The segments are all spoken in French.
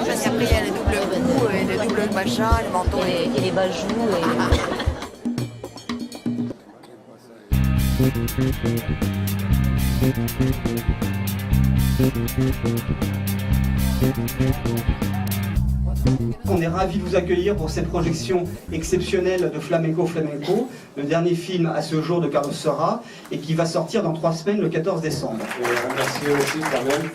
Parce qu'après, il y a le double cou et le double machin, le menton. Et les bajoux. On est ravis de vous accueillir pour cette projection exceptionnelle de Flamenco Flamenco, le dernier film à ce jour de Carlos Saura, et qui va sortir dans 3 semaines, le 14 décembre. Remercier aussi quand même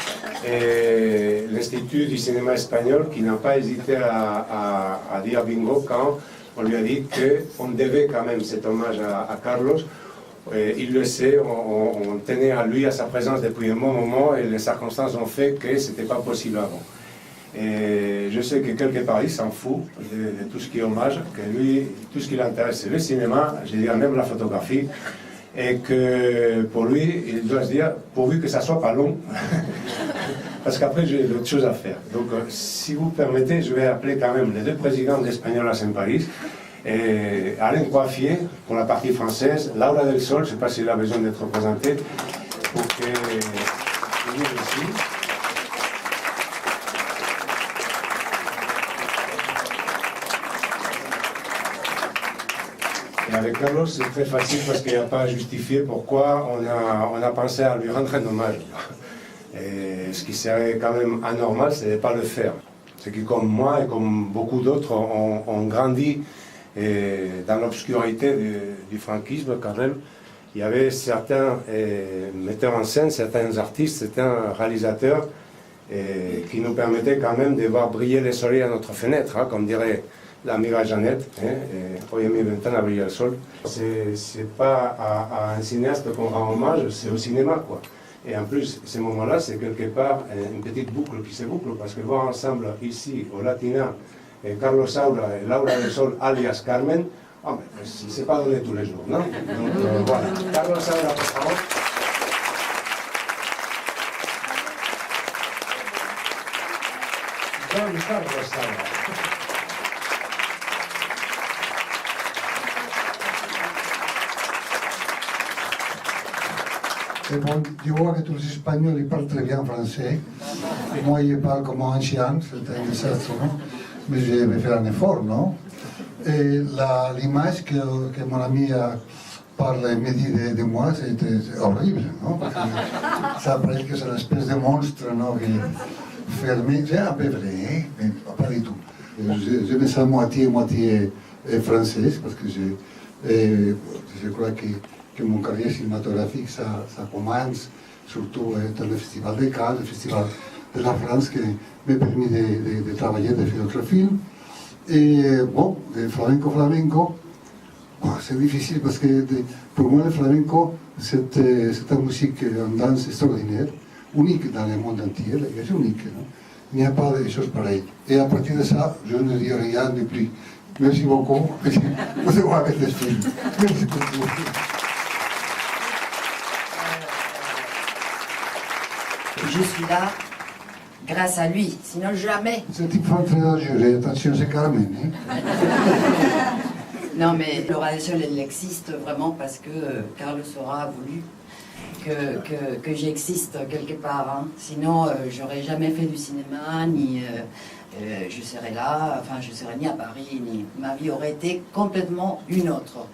l'Institut du cinéma espagnol qui n'a pas hésité à dire bingo quand on lui a dit qu'on devait quand même cet hommage à Carlos. Il le sait, on tenait à lui, à sa présence depuis un bon moment, et les circonstances ont fait que ce n'était pas possible avant. Et je sais que quelque part il s'en fout de tout ce qui est hommage, que lui, tout ce qui l'intéresse c'est le cinéma, je dirais même la photographie, et que pour lui, il doit se dire, pourvu que ça soit pas long, parce qu'après j'ai d'autres choses à faire. Donc si vous permettez, je vais appeler quand même les 2 présidents d'Espagnola en Paris, et Alain Coiffier pour la partie française, Laura del Sol, je ne sais pas s'il a besoin d'être représenté, pour que vous aussi. Et avec Carlos, c'est très facile parce qu'il n'y a pas à justifier pourquoi on a pensé à lui rendre un hommage. Et ce qui serait quand même anormal, ce n'est pas le faire. C'est que comme moi et comme beaucoup d'autres, on grandit dans l'obscurité du franquisme quand même. Il y avait certains metteurs en scène, certains artistes, certains réalisateurs qui nous permettaient quand même de voir briller le soleil à notre fenêtre, hein, comme dirait l'amiga Jeannette, hoy en mi ventana brilla el sol. C'est pas à un cinéaste qu'on rend hommage, c'est au cinéma, quoi. Et en plus, ces moments-là, c'est quelque part une petite boucle qui se boucle, parce que voir ensemble ici, au Latina, Carlos Saura et Laura del Sol, alias Carmen, oh, c'est pas donné tous les jours, non? Donc voilà, Carlos Saura, por favor. Don Carlos Saura. Et bon, je vois que tous les Espagnols ils parlent très bien français. Et moi, je parle comme un ancien, c'est un désastre, non? Mais je vais faire un effort, non? Et l'image que mon ami parle et me dit de moi, c'est horrible, non? Parce que ça paraît que c'est une espèce de monstre, non? Fermé, c'est un peu vrai, mais pas du tout. Je me sens moitié français, parce que je crois que mon carrière cinématographique, ça commence surtout dans le Festival de Cannes, le Festival de la France, qui m'a permis de travailler, de faire d'autres films. Et bon, le flamenco, bon, c'est difficile parce que pour moi, le flamenco, c'est une musique, une danse extraordinaire, unique dans le monde entier, c'est unique. Non? Il n'y a pas de choses pareilles. Et à partir de ça, je ne dis rien de plus. Merci beaucoup. Vous allez avec les films. Merci beaucoup. Je suis là grâce à lui, sinon jamais. C'est type très dangereux, attention, c'est Carmen. Hein? Non, mais Laura del Sol, elle existe vraiment parce que Carlos Saura a voulu que j'existe quelque part. Hein. Sinon, j'aurais jamais fait du cinéma, ni je serais là, enfin, je serais ni à Paris, ni ma vie aurait été complètement une autre.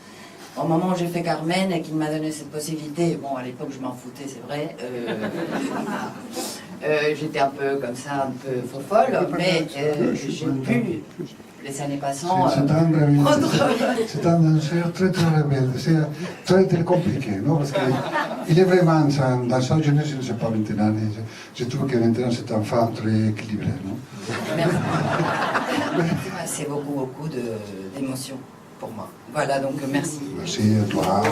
Au moment où j'ai fait Carmen et qu'il m'a donné cette possibilité, bon, à l'époque, je m'en foutais, c'est vrai. J'étais un peu comme ça, un peu folle, mais j'ai pu, les années passant, c'est un danseur très rebelle, c'est très compliqué, non? Parce qu'il est vraiment dans sa jeunesse, je ne sais pas maintenant, je trouve que maintenant c'est un femme très équilibré, non? Merci. C'est beaucoup d'émotions pour moi. Voilà, donc merci. Merci à toi.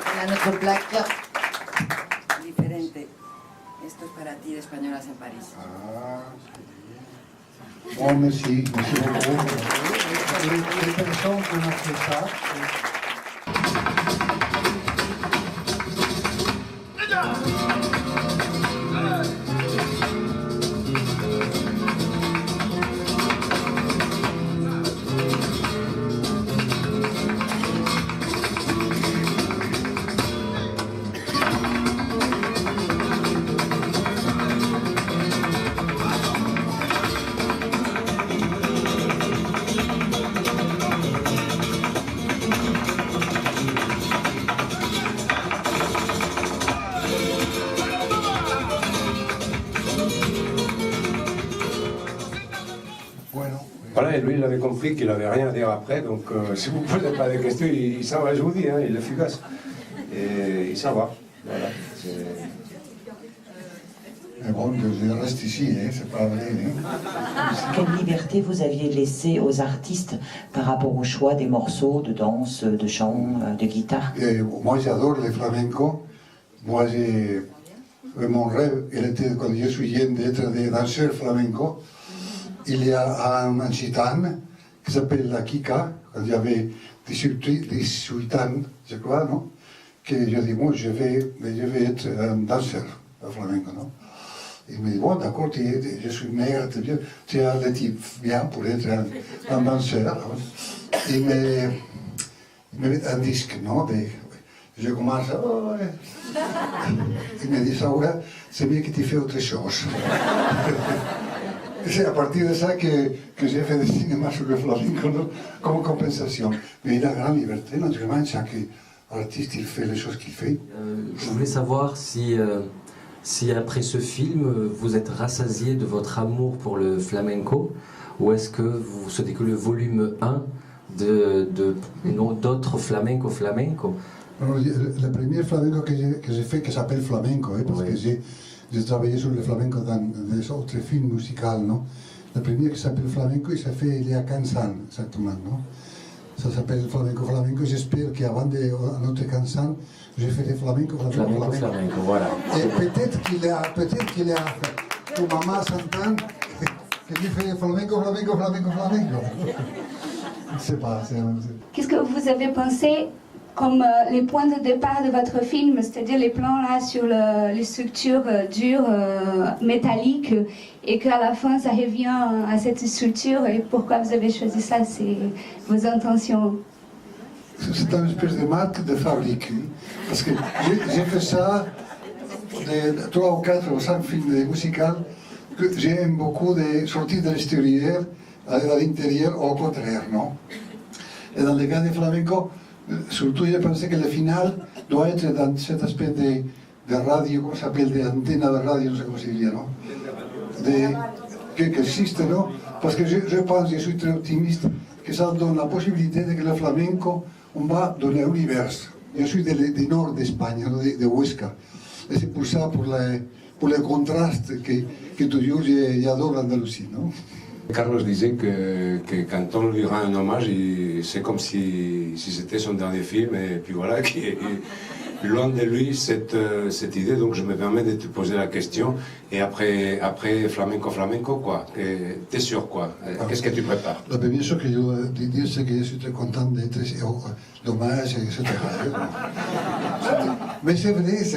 Voilà notre plaque. Diferente. Esto es para ti, Españolas en París. Ah, bon, merci beaucoup. Les personnes qui ont fait ça. et lui, il avait compris qu'il n'avait rien à dire après, donc si vous ne posez pas de questions, il s'en va, je vous dis, hein, il le fugace. Et il s'en va. Voilà. Mais bon, je reste ici, hein, c'est pas vrai. Hein. Quelle liberté vous aviez laissée aux artistes par rapport au choix des morceaux de danse, de chant, de guitare? Moi, j'adore le flamenco. Moi, mon rêve, il était, quand je suis jeune, d'être des danseurs flamenco. Il y a un gitane qui s'appelle la Kika, quand j'avais 18 ans, je crois, non? Que je dis, moi, je vais être un danseur flamenco, non? Il me dit, bon, d'accord, je suis maigre, tu as le type bien pour être un danseur. Il me met un disque, non? Je commence, oh, ouais. Il me dit, Saura, c'est mieux que tu fais autre chose. C'est à partir de ça que j'ai fait du cinéma sur le flamenco, non? Comme compensation. Mais il a grande liberté, naturellement, chaque artiste, il fait les choses qu'il fait. Je voulais savoir si après ce film, vous êtes rassasié de votre amour pour le flamenco, ou est-ce que vous souhaitez que le volume 1 d'autres flamenco? Alors, le premier flamenco que j'ai fait, qui s'appelle Flamenco, parce que j'ai travaillé sur le flamenco dans des autres films musicaux, non? Le premier qui s'appelle Flamenco, il s'est fait il y a 15 ans, exactement, non? Ça s'appelle Flamenco. J'espère qu'avant notre 15 ans, j'ai fait des flamenco, voilà. Et peut-être qu'il a, tu maman s'entend que j'ai fait flamenco. Je ne sais pas. Qu'est-ce que vous avez pensé comme les points de départ de votre film, c'est-à-dire les plans là sur les structures dures, métalliques, et qu'à la fin ça revient à cette structure, et pourquoi vous avez choisi ça, c'est vos intentions? C'est une espèce de marque de fabrique, parce que j'ai fait ça de 3 ou 4 ou 5 films musicaux que j'aime beaucoup de sortir de l'extérieur à l'intérieur, au contraire, non? Et dans le cas du flamenco, surtout je pensais que le final doit être dans cet aspect de radio, comment ça s'appelle, d'antenne de radio, je ne sais comment se dit, non? Qui existe, non? Parce que je pense, je suis très optimiste, que ça donne la possibilité de que le flamenco, on va dans l'univers. Je suis du nord d'Espagne, de Huesca. Et c'est pour ça, pour les contrastes, que toujours j'adore l'Andalousie, non? Carlos disait que quand on lui rend un hommage, c'est comme si c'était son dernier film, et puis voilà, qui est loin de lui cette idée, donc je me permets de te poser la question. Et après flamenco, quoi, t'es sûr, quoi? Qu'est-ce que tu prépares? La première chose que je dois dire, c'est que je suis très content d'être l'hommage, etc. Mais c'est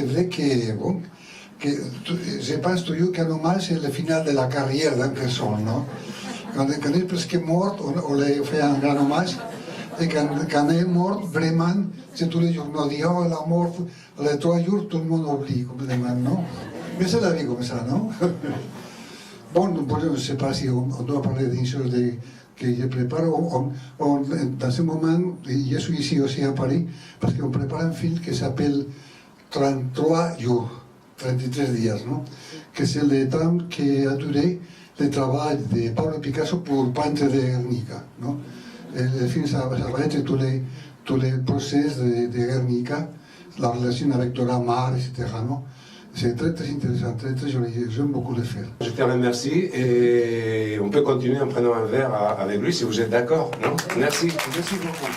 vrai que, bon, je pense toujours qu'un hommage, c'est le final de la carrière d'une personne, non? Quand il est presque mort, on lui fait un grand hommage. Et quand il est mort, vraiment, c'est tous les jours. On dit, oh, il est mort, les 3 jours, tout le monde oublie complètement, non? Mais c'est la vie comme ça, non? Bon, je ne sais pas si on doit parler d'une chose que je prépare. Dans ce moment, je suis ici aussi à Paris, parce qu'on prépare un film qui s'appelle 33 jours, 33 dias, non? Que c'est le temps qui a duré le travail de Pablo Picasso pour peintre de Guernica, non? Le film, ça va être tous les process de Guernica, la relation avec Dora Maar, etc. Non? C'est très, très intéressant, très, très joli. J'aime beaucoup le faire. Je te remercie et on peut continuer en prenant un verre avec lui si vous êtes d'accord, non? Merci. Merci beaucoup.